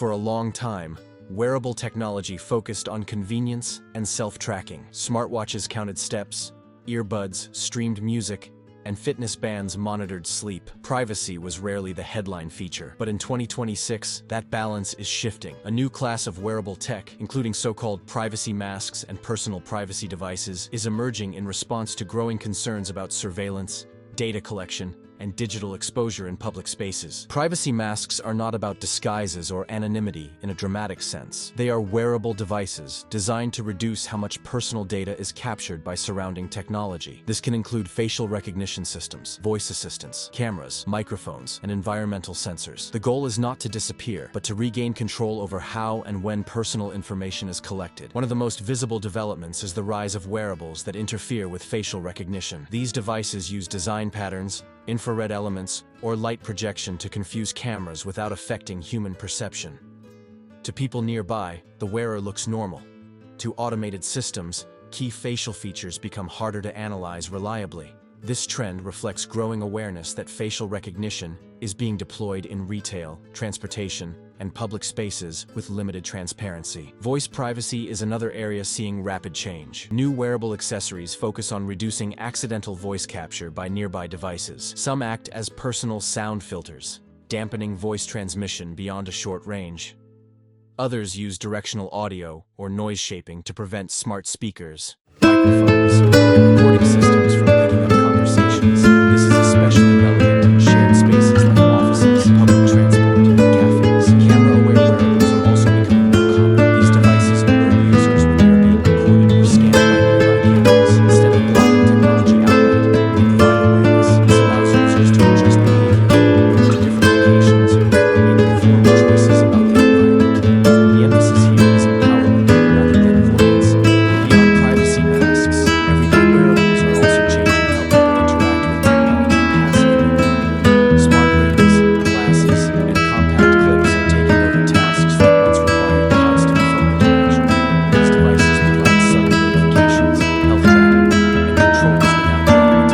For a long time, wearable technology focused on convenience and self-tracking. Smartwatches counted steps, earbuds streamed music, and fitness bands monitored sleep. Privacy was rarely the headline feature. But in 2026, that balance is shifting. A new class of wearable tech, including so-called privacy masks and personal privacy devices, is emerging in response to growing concerns about surveillance, data collection, and digital exposure in public spaces. Privacy masks are not about disguises or anonymity in a dramatic sense. They are wearable devices designed to reduce how much personal data is captured by surrounding technology. This can include facial recognition systems, voice assistants, cameras, microphones, and environmental sensors. The goal is not to disappear, but to regain control over how and when personal information is collected. One of the most visible developments is the rise of wearables that interfere with facial recognition. These devices use design patterns, infrared elements, or light projection to confuse cameras without affecting human perception. To people nearby, the wearer looks normal. To automated systems, key facial features become harder to analyze reliably. This trend reflects growing awareness that facial recognition is being deployed in retail, transportation, and public spaces with limited transparency. Voice privacy is another area seeing rapid change. New wearable accessories focus on reducing accidental voice capture by nearby devices. Some act as personal sound filters, dampening voice transmission beyond a short range. Others use directional audio or noise shaping to prevent smart speakers, microphones, and recording systems from picking up conversations. This is especially relevant in shared spaces like offices, public transport, and cafes. Camera-aware wearables are also becoming more common. These devices alert users when they are being recorded or scanned by nearby cameras. Instead of blocking technology outright, they provide awareness. This allows users to adjust behavior, move to different locations, or make informed choices about their environment. The emphasis here is empowerment rather than avoidance. Beyond privacy masks, everyday wearables are also changing how people interact with technology passively. Smart rings, glasses, and compact clips are taking over tasks that once required constant phone interaction. These devices provide subtle notifications, health tracking, and controls without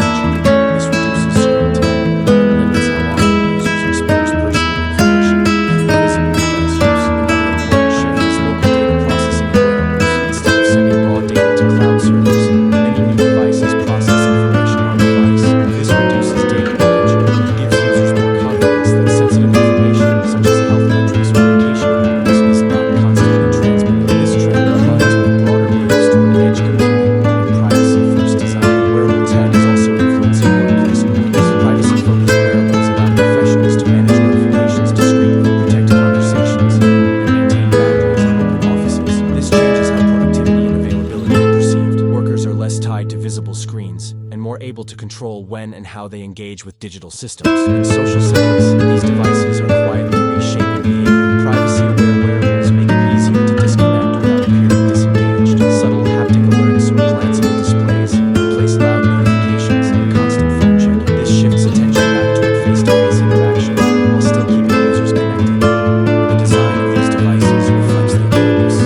drawing attention. This reduces screen time and limits how often users expose personal information through visible device use. Another important shift is local data processing of wearables. Instead of sending raw data to cloud servers, many new devices process information on device. This reduces data leakage and gives users more confidence that sensitive information, such as health metrics or location patterns, is not constantly transmitted. This trend aligns with broader moves toward edge computing and privacy-first design. Wearable tech is also influencing workplace norms. Privacy-focused wearables allow professionals to manage notifications discreetly, protect conversations, and maintain boundaries in open offices. This changes how productivity and availability are perceived. Workers are less tied to visible screens and more able to control when and how they engage with digital systems. In social settings, these devices are quietly reshaping behavior. Privacy-aware wearables make it easier to disconnect without appearing disengaged. Subtle haptic alerts or glanceable displays replace loud notifications and constant phone checking. This shifts attention back toward face-to-face interaction while still keeping users connected. The design of these devices reflects their purpose.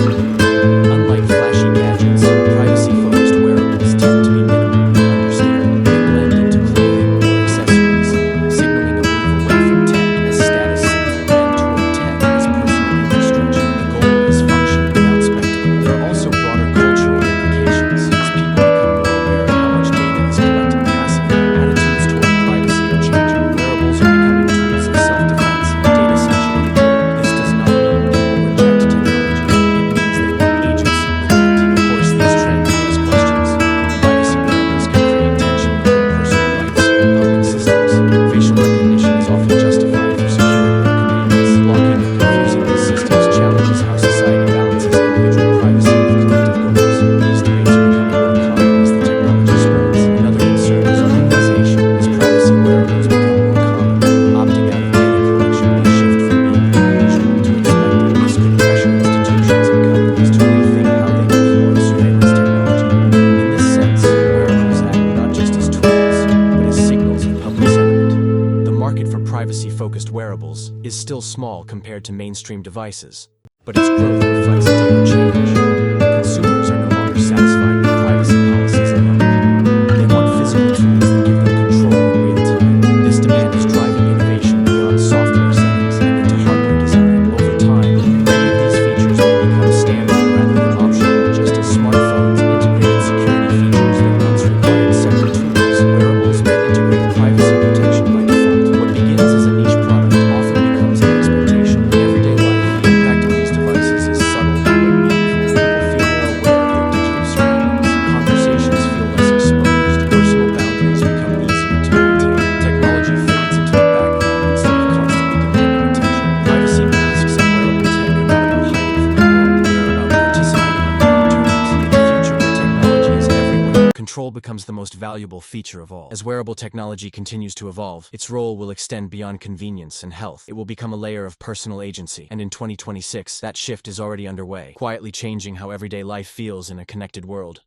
Unlike flashy gadgets, privacy-focused wearables tend to be minimally understated. They blend into clothing or accessories, signaling a move away from tech as status symbol and toward tech as personal infrastructure. The goal is function without spectacle. There are also broader cultural implications. As people become more aware of how much data is collected passively, attitudes toward privacy are changing. Wearables are becoming tools of self-defense in a data-saturated world. This does not mean people reject technology. It means they want agency within it. Of course, these trends raise questions. Privacy wearables can create tension between personal rights and public systems. Facial recognition is often justified for security or convenience. Blocking or confusing these systems challenges how society balances individual privacy with collective goals. These debates are becoming more common as the technology spreads. Another concern is urbanization. As privacy wearables become more common, opting out of data collection may shift from being unusual to expected. This could pressure institutions and companies to rethink how they deploy surveillance technology. In this sense, wearables act not just as tools, but as signals of public sentiment. The market for privacy-focused wearables is still small compared to mainstream devices, but its growth reflects a deeper change. Consumers are no longer satisfied with privacy policies alone. They want physical tools that give them control in real time. This demand is driving innovation beyond software settings and into hardware design. Over time, becomes the most valuable feature of all. As wearable technology continues to evolve, its role will extend beyond convenience and health. It will become a layer of personal agency, and in 2026, that shift is already underway, quietly changing how everyday life feels in a connected world.